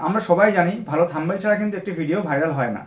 আমরা সবাই জানি ভালো থাম্বনেল ছাড়া কিন্তু একটি ভিডিও ভাইরাল হয় না।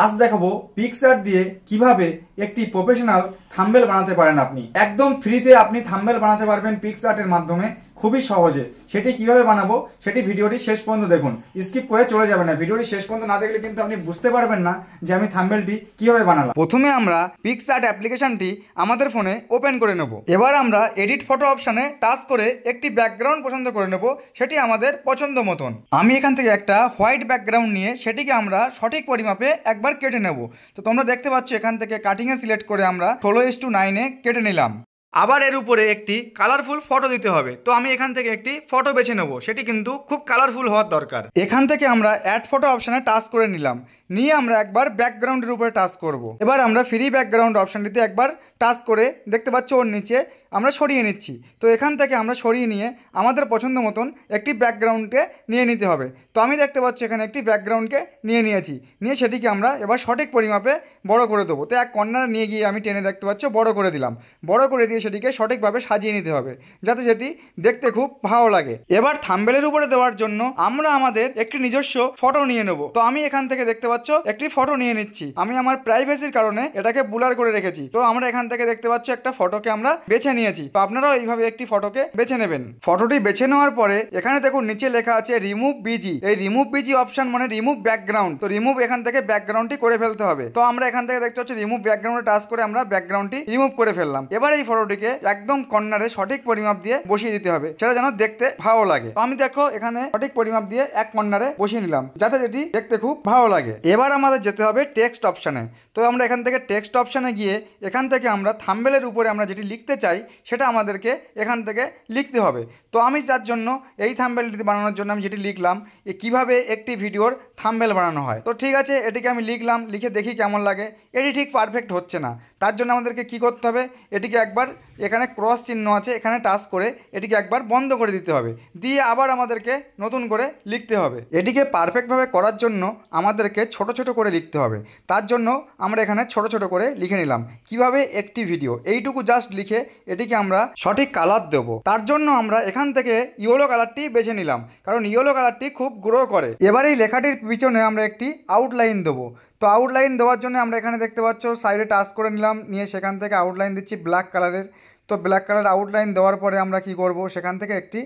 আজ দেখাবো পিক্সআর্ট দিয়ে কিভাবে একটি প্রফেশনাল থাম্বনেল বানাতে পারেন। আপনি একদম ফ্রিতে আপনি থাম্বনেল বানাতে পারবেন পিক্সআর্টের মাধ্যমে, খুবই সহজে। সেটি কিভাবে বানাবো সেটি ভিডিওটি শেষ পর্যন্ত দেখুন, স্কিপ করে চলে যাবেন না। ভিডিওটি শেষ পর্যন্ত না দেখলে কিন্তু আপনি বুঝতে পারবেন না যে আমি থাম্বনেলটি কিভাবে বানালাম। প্রথমে আমরা পিক্সআর্ট অ্যাপ্লিকেশনটি আমাদের ফোনে ওপেন করে নেব। এবার আমরা এডিট ফটো অপশানে টাচ করে একটি ব্যাকগ্রাউন্ড পছন্দ করে নেব, সেটি আমাদের পছন্দ মতন। আমি এখান থেকে একটা হোয়াইট ব্যাকগ্রাউন্ড নিয়ে সেটিকে আমরা সঠিক পরিমাপে একবার কেটে নেব। তো তোমরা দেখতে পাচ্ছ এখান থেকে কাটিংয়ে সিলেক্ট করে আমরা 16:9 কেটে নিলাম। আবার এর উপরে একটি কালারফুল ফটো দিতে হবে। তো আমি এখান থেকে একটি ফটো বেছে নেব, সেটি কিন্তু খুব কালারফুল হওয়ার দরকার। এখান থেকে আমরা অ্যাড ফটো অপশানে টাচ করে নিলাম, নিয়ে আমরা একবার ব্যাকগ্রাউন্ডের উপরে টাচ করব। এবার আমরা ফ্রি ব্যাকগ্রাউন্ড অপশানটিতে একবার টাচ করে দেখতে পাচ্ছ ওর নিচে আমরা সরিয়ে নিচ্ছি। তো এখান থেকে আমরা সরিয়ে নিয়ে আমাদের পছন্দ মতন একটি ব্যাকগ্রাউন্ডকে নিয়ে নিতে হবে। তো আমি দেখতে পাচ্ছি এখানে একটি ব্যাকগ্রাউন্ডকে নিয়েছি, নিয়ে সেটিকে আমরা এবার সঠিক পরিমাপে বড় করে দেবো। তো এক কর্নার নিয়ে গিয়ে আমি টেনে দেখতে পাচ্ছ বড় করে দিলাম। বড় করে দিয়ে সেটিকে সঠিকভাবে সাজিয়ে নিতে হবে যাতে সেটি দেখতে খুব ভালো লাগে। এবার থাম্বনেলের উপরে দেওয়ার জন্য আমরা আমাদের একটি নিজস্ব ফটো নিয়ে নেব। তো আমি এখান থেকে দেখতে পাচ্ছ একটি ফটো নিয়ে নিচ্ছি। আমি আমার প্রাইভেসির কারণে এটাকে ব্লার করে রেখেছি। তো আমরা এখান থেকে দেখতে পাচ্ছ একটা ফটোকে আমরা বেছে নিয়েছি। তো আপনারাও এইভাবে একটি ফটোকে বেছে নেবেন। ফটোটি বেছে নেওয়ার পরে এখানে দেখুন নিচে লেখা আছে রিমুভ বিজি। এই রিমুভ বিজি অপশন মানে রিমুভ ব্যাকগ্রাউন্ড। তো রিমুভ এখান থেকে ব্যাকগ্রাউন্ডটি করে ফেলতে হবে। তো আমরা এখান থেকে দেখতে পাচ্ছি রিমুভ ব্যাকগ্রাউন্ডে টাচ করে আমরা ব্যাকগ্রাউন্ডটি রিমুভ করে ফেললাম। এবার এই ফটোটিকে একদম কর্নারে সঠিক পরিমাপ দিয়ে বসিয়ে দিতে হবে, সেটা যেন দেখতে ভালো লাগে। তো আমি দেখো এখানে সঠিক পরিমাপ দিয়ে এক কর্নারে বসিয়ে নিলাম যাতে এটি দেখতে খুব ভালো লাগে। এবার আমাদের যেতে হবে টেক্সট অপশানে। তো আমরা এখান থেকে টেক্সট অপশানে গিয়ে এখান থেকে আমরা থাম্বনেলের উপরে আমরা যেটি লিখতে চাই সেটা আমাদেরকে এখান থেকে লিখতে হবে। তো আমি তার জন্য এই থাম্বনেলটি বানানোর জন্য আমি যেটি লিখলাম কিভাবে একটি ভিডিওর থাম্বনেল বানানো হয়। তো ঠিক আছে, এটিকে আমি লিখলাম, লিখে দেখি কেমন লাগে। এটি ঠিক পারফেক্ট হচ্ছে না, তার জন্য আমাদেরকে কি করতে হবে, এটিকে একবার এখানে ক্রস চিহ্ন আছে এখানে টাচ করে এটিকে একবার বন্ধ করে দিতে হবে, দিয়ে আবার আমাদেরকে নতুন করে লিখতে হবে। এটিকে পারফেক্টভাবে করার জন্য আমাদেরকে ছোট ছোট করে লিখতে হবে। তার জন্য আমরা এখানে ছোট ছোট করে লিখে নিলাম কিভাবে একটি ভিডিও, এইটুকু জাস্ট লিখে এটিকে আমরা সঠিক কালার দেবো। তার জন্য আমরা এখান থেকে ইয়েলো কালারটি বেছে নিলাম, কারণ ইয়েলো কালারটি খুব গ্রো করে। এবার এই লেখাটির পিছনে আমরা একটি আউটলাইন দেবো। তো আউটলাইন দেওয়ার জন্য আমরা এখানে দেখতে পাচ্ছ সাইডে টাচ করে নিলাম, নিয়ে সেখান থেকে আউটলাইন দিচ্ছি ব্ল্যাক কালারের। তো ব্ল্যাক কালার আউটলাইন দেওয়ার পরে আমরা কি করব, সেখান থেকে একটি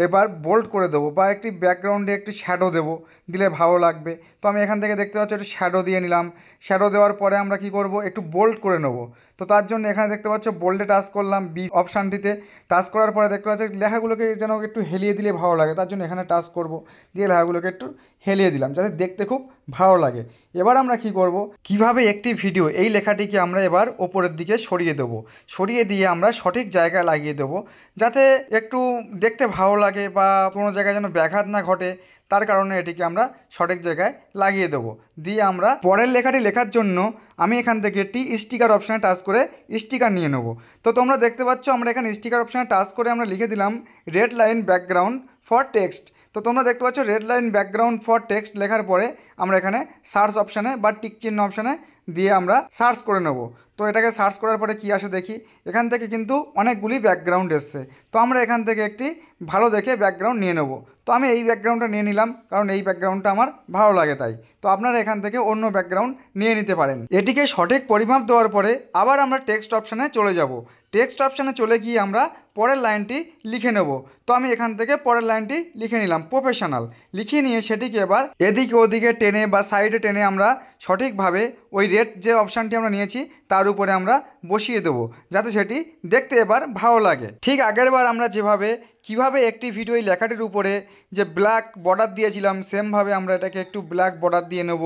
এবার বোল্ড করে দেবো বা একটি ব্যাকগ্রাউন্ডে একটি শ্যাডো দেবো, দিলে ভালো লাগবে। তো আমি এখান থেকে দেখতে পাচ্ছি একটু শ্যাডো দিয়ে নিলাম। শ্যাডো দেওয়ার পরে আমরা কি করব, একটু বোল্ড করে নেব। তো তার জন্য এখানে দেখতে পাচ্ছ বোল্ডে টাচ করলাম, বি অপশানটিতে টাচ করার পরে দেখতে পাচ্ছি লেখাগুলোকে যেন একটু হেলিয়ে দিলে ভালো লাগে, তার জন্য এখানে টাচ করব, দিয়ে লেখাগুলোকে একটু হেলিয়ে দিলাম যাতে দেখতে খুব ভালো লাগে। এবার আমরা কি করব, কিভাবে একটি ভিডিও, এই লেখাটিকে আমরা এবার ওপরের দিকে সরিয়ে দেব, সরিয়ে দিয়ে আমরা সঠিক জায়গায় লাগিয়ে দেব যাতে একটু দেখতে ভালো লাগে বা কোনো জায়গায় যেন ব্যাঘাত না ঘটে, তার কারণে এটিকে আমরা সঠিক জায়গায় লাগিয়ে দেবো। দিয়ে আমরা পরের লেখাটি লেখার জন্য আমি এখান থেকে একটি স্টিকার অপশানে টাচ করে স্টিকার নিয়ে নেব। তো তোমরা দেখতে পাচ্ছ আমরা এখানে স্টিকার অপশানে টাচ করে আমরা লিখে দিলাম red line background for text. তো তোমরা দেখতে পাচ্ছ red line background for text লেখার পরে আমরা এখানে সার্চ অপশানে বা টিক চিহ্ন অপশানে দিয়ে আমরা সার্চ করে নেব। তো এটাকে সার্চ করার পরে কী আসে দেখি, এখান থেকে কিন্তু অনেকগুলি ব্যাকগ্রাউন্ড এসছে। তো আমরা এখান থেকে একটি ভালো দেখে ব্যাকগ্রাউন্ড নিয়ে নেব। তো আমি এই ব্যাকগ্রাউন্ডটা নিয়ে নিলাম, কারণ এই ব্যাকগ্রাউন্ডটা আমার ভালো লাগে তাই। তো আপনারা এখান থেকে অন্য ব্যাকগ্রাউন্ড নিয়ে নিতে পারেন। এটিকে সঠিক পরিমাপ দেওয়ার পরে আবার আমরা টেক্সট অপশানে চলে যাব। টেক্সট অপশানে চলে গিয়ে আমরা পরের লাইনটি লিখে নেব। তো আমি এখান থেকে পরের লাইনটি লিখে নিলাম প্রফেশনাল। লিখে নিয়ে সেটিকে এবার এদিকে ওদিকে টেনে বা সাইডে টেনে আমরা সঠিকভাবে ওই রেড যে অপশানটি আমরা নিয়েছি তার উপরে আমরা বসিয়ে দেবো যাতে সেটি দেখতে এবার ভালো লাগে। ঠিক আগের বার আমরা যেভাবে কিভাবে একটি ভিডিও এই লেখাটির উপরে যে ব্ল্যাক বর্ডার দিয়েছিলাম, সেমভাবে আমরা এটাকে একটু ব্ল্যাক বর্ডার দিয়ে নেব,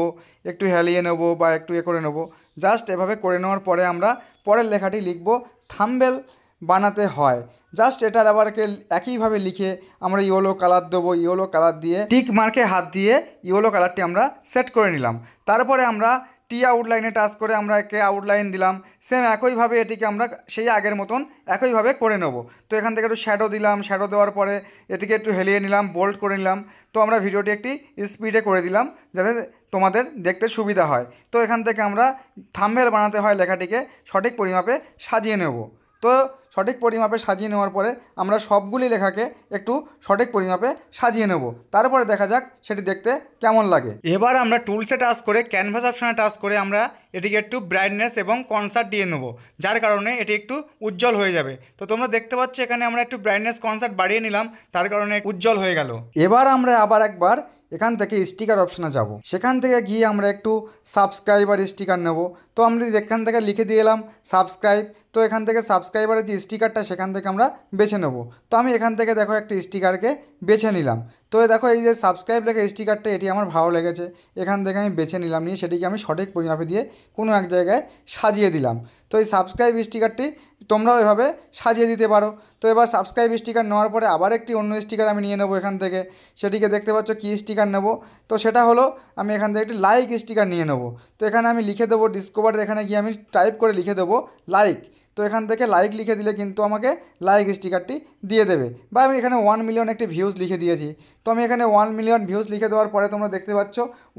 একটু হেলিয়ে নেব বা একটু করে নেব। জাস্ট এভাবে করে নেওয়ার পরে আমরা পরের লেখাটি লিখব থাম্বনেল বানাতে হয়। জাস্ট এটার আবার একইভাবে লিখে আমরা ইয়েলো কালার দেবো, ইয়েলো কালার দিয়ে টিক মার্কে হাত দিয়ে ইয়েলো কালারটি আমরা সেট করে নিলাম। তারপরে আমরা টি আউটলাইনে টাচ করে আমরা একে আউটলাইন দিলাম। সেম একইভাবে এটিকে আমরা সেই আগের মতন একইভাবে করে নেব। তো এখান থেকে একটু শ্যাডো দিলাম, শ্যাডো দেওয়ার পরে এটিকে একটু হেলিয়ে নিলাম, বোল্ড করে নিলাম। তো আমরা ভিডিওটি একটি স্পিডে করে দিলাম যাতে তোমাদের দেখতে সুবিধা হয়। তো এখান থেকে আমরা থাম্বনেল বানাতে হয় লেখাটিকে সঠিক পরিমাপে সাজিয়ে নেব। তো সঠিক পরিমাপে সাজিয়ে নেওয়ার পরে আমরা সবগুলি লেখাকে একটু সঠিক পরিমাপে সাজিয়ে নেব, তারপরে দেখা যাক সেটি দেখতে কেমন লাগে। এবার আমরা টুলসে টাচ করে ক্যানভাস অপশানে টাচ করে আমরা এটিকে একটু ব্রাইটনেস এবং কনসার্ট দিয়ে নেব, যার কারণে এটি একটু উজ্জ্বল হয়ে যাবে। তো তোমরা দেখতে পাচ্ছ এখানে আমরা একটু ব্রাইটনেস কনসার্ট বাড়িয়ে নিলাম, তার কারণে উজ্জ্বল হয়ে গেল। এবার আমরা আবার একবার এখান থেকে স্টিকার অপশানে যাব, সেখান থেকে গিয়ে আমরা একটু সাবস্ক্রাইবার স্টিকার নেব। তো আমরা এখান থেকে লিখে দিয়ে এলাম সাবস্ক্রাইব। তো এখান থেকে সাবস্ক্রাইবারের যে স্টিকারটা সেখান থেকে আমরা বেছে নেব। তো আমি এখান থেকে দেখো একটি স্টিকারকে বেছে নিলাম। তো দেখো এই যে সাবস্ক্রাইব লেখা স্টিকারটা, এটি আমার ভালো লেগেছে, এখান থেকে আমি বেছে নিলাম, নিয়ে সেটিকে আমি সঠিক পরিমাপে দিয়ে কোনো এক জায়গায় সাজিয়ে দিলাম। তো এই সাবস্ক্রাইব স্টিকারটি তোমরাও এভাবে সাজিয়ে দিতে পারো। তো এবার সাবস্ক্রাইব স্টিকার নেওয়ার পরে আবার একটি অন্য স্টিকার আমি নিয়ে নেবো এখান থেকে। সেটিকে দেখতে পাচ্ছ কী স্টিকার নেব, তো সেটা হলো আমি এখান থেকে একটি লাইক স্টিকার নিয়ে নেব। তো এখানে আমি লিখে দেবো ডিসকভারের, এখানে গিয়ে আমি টাইপ করে লিখে দেবো লাইক। তো এখান থেকে লাইক লিখে দিলে কিন্তু আমাকে লাইক স্টিকারটি দিয়ে দেবে। বা আমি এখানে 1 মিলিয়ন একটি ভিউজ লিখে দিয়েছি। তো আমি এখানে 1 মিলিয়ন ভিউজ লিখে দেওয়ার পরে তোমরা দেখতে পাচ্ছ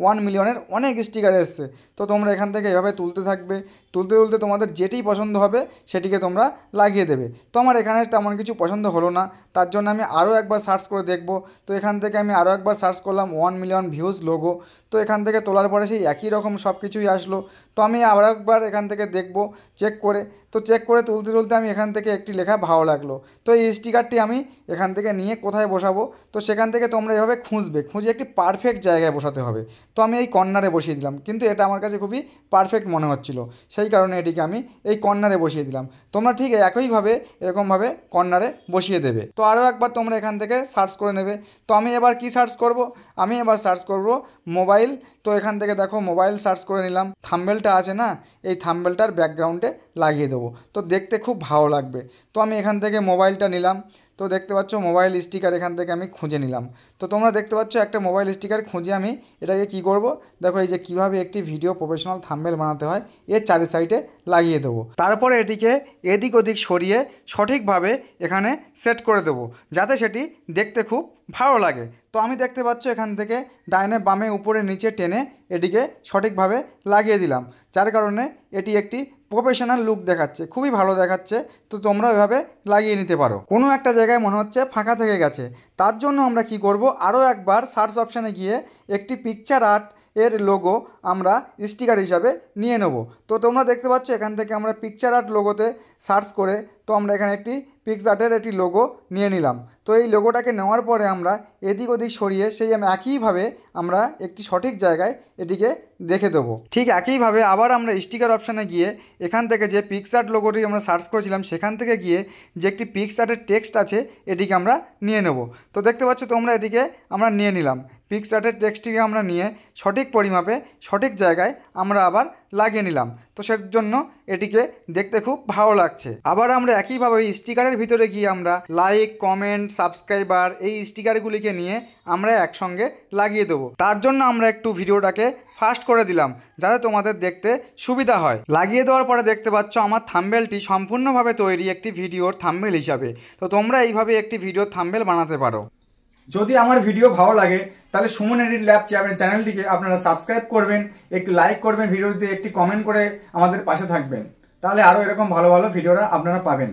1 মিলিয়নের অনেক স্টিকার এসছে। তো তোমরা এখান থেকে এভাবে তুলতে থাকবে, তুলতে তুলতে তোমাদের যেটি পছন্দ হবে সেটিকে তোমরা লাগিয়ে দেবে। তো আমার এখানে তেমন কিছু পছন্দ হলো না, তার জন্য আমি আরও একবার সার্চ করে দেখব। তো এখান থেকে আমি আরও একবার সার্চ করলাম 1 মিলিয়ন ভিউজ লোগো। তো এখান থেকে তোলার পরে সেই একই রকম সব কিছুই আসলো। তো আমি আবার একবার এখান থেকে দেখব চেক করে। তো চেক করে তুলতে তুলতে আমি এখান থেকে একটি লেখা ভালো লাগলো। তো এই স্টিকারটি আমি এখান থেকে নিয়ে কোথায় বসাবো, তো সেখান থেকে তোমরা এভাবে খুঁজবে, খুঁজে একটি পারফেক্ট জায়গায় বসাতে হবে। তো আমি এই কর্নারে বসিয়ে দিলাম, কিন্তু এটা আমার কাছে খুবই পারফেক্ট মনে হচ্ছিল, সেই কারণে এটিকে আমি এই কর্নারে বসিয়ে দিলাম। তোমরা ঠিক একইভাবে এরকমভাবে কর্নারে বসিয়ে দেবে। তো আরও একবার তোমরা এখান থেকে সার্চ করে নেবে। তো আমি এবার কি সার্চ করব, আমি এবার সার্চ করব মোবাইল। তো এখান থেকে দেখো মোবাইল সার্চ করে নিলাম, থাম্বনেলটা আছে না, এই থাম্বনেলটার ব্যাকগ্রাউন্ডে লাগিয়ে দেবো, তো দেখতে খুব ভালো লাগবে। তো আমি এখান থেকে মোবাইলটা নিলাম। তো দেখতে পাচ্ছ মোবাইল স্টিকার এখান থেকে আমি খুঁজে নিলাম। তো তোমরা দেখতে পাচ্ছ একটা মোবাইল স্টিকার খুঁজে আমি এটাকে কি করব, দেখো এই যে কীভাবে একটি ভিডিও প্রফেশনাল থাম্বনেল বানাতে হয় এর চারি সাইডে লাগিয়ে দেবো। তারপরে এটিকে এদিক ওদিক সরিয়ে সঠিকভাবে এখানে সেট করে দেবো, যাতে সেটি দেখতে খুব ভালো লাগে। তো আমি দেখতে পাচ্ছ এখান থেকে ডাইনে বামে উপরে নিচে টেনে এটিকে সঠিকভাবে লাগিয়ে দিলাম, যার কারণে এটি একটি প্রফেশনাল লুক দেখাচ্ছে, খুবই ভালো দেখাচ্ছে। তো তোমরা এভাবে লাগিয়ে নিতে পারো। কোনো একটা জায়গায় মনে হচ্ছে ফাঁকা থেকে গেছে, তার জন্য আমরা কি করব, আরও একবার সার্চ অপশানে গিয়ে একটি পিকচার আর্ট এর লোগো আমরা স্টিকার হিসাবে নিয়ে নেব। তো তোমরা দেখতে পাচ্ছ এখান থেকে আমরা পিকচার আর্ট লোগোতে সার্চ করে তো আমরা এখানে একটি পিকচার আর্টের একটি লোগো নিয়ে নিলাম। তো এই লোগোটাকে নেওয়ার পরে আমরা এদিক ওদিক সরিয়ে সেই একইভাবে আমরা একটি সঠিক জায়গায় এটিকে রেখে দেবো। ঠিক একইভাবে আবার আমরা স্টিকার অপশানে গিয়ে এখান থেকে যে পিকচার আর্ট লোগোটি আমরা সার্চ করেছিলাম সেখান থেকে গিয়ে যে একটি পিকচার আর্টের টেক্সট আছে এটিকে আমরা নিয়ে নেব। তো দেখতে পাচ্ছ তোমরা এটিকে আমরা নিয়ে নিলাম, পিকচার আর্টের টেক্সটটিকে আমরা নিয়ে সঠিক পরিমাপে সঠিক জায়গায় আমরা আবার লাগিয়ে নিলাম। তো সেজন্য এটিকে দেখতে খুব ভালো লাগছে। আবার আমরা একইভাবে এই স্টিকারের ভিতরে গিয়ে আমরা লাইক, কমেন্ট, সাবস্ক্রাইবার এই স্টিকারগুলিকে নিয়ে আমরা একসঙ্গে লাগিয়ে দেবো। তার জন্য আমরা একটু ভিডিওটাকে ফাস্ট করে দিলাম, যাতে তোমাদের দেখতে সুবিধা হয়। লাগিয়ে দেওয়ার পরে দেখতে পাচ্ছ আমার থাম্বনেলটি সম্পূর্ণভাবে তৈরি একটি ভিডিওর থাম্বনেল হিসাবে। তো তোমরা এইভাবে একটি ভিডিওর থাম্বনেল বানাতে পারো। যদি আমার ভিডিও ভালো লাগে তাহলে সুমন এডিট ল্যাব চ্যানেলটিকে আপনারা সাবস্ক্রাইব করবেন, একটু লাইক করবেন, ভিডিওতে একটি কমেন্ট করে আমাদের পাশে থাকবেন, তাহলে আরও এরকম ভালো ভালো ভিডিওটা আপনারা পাবেন।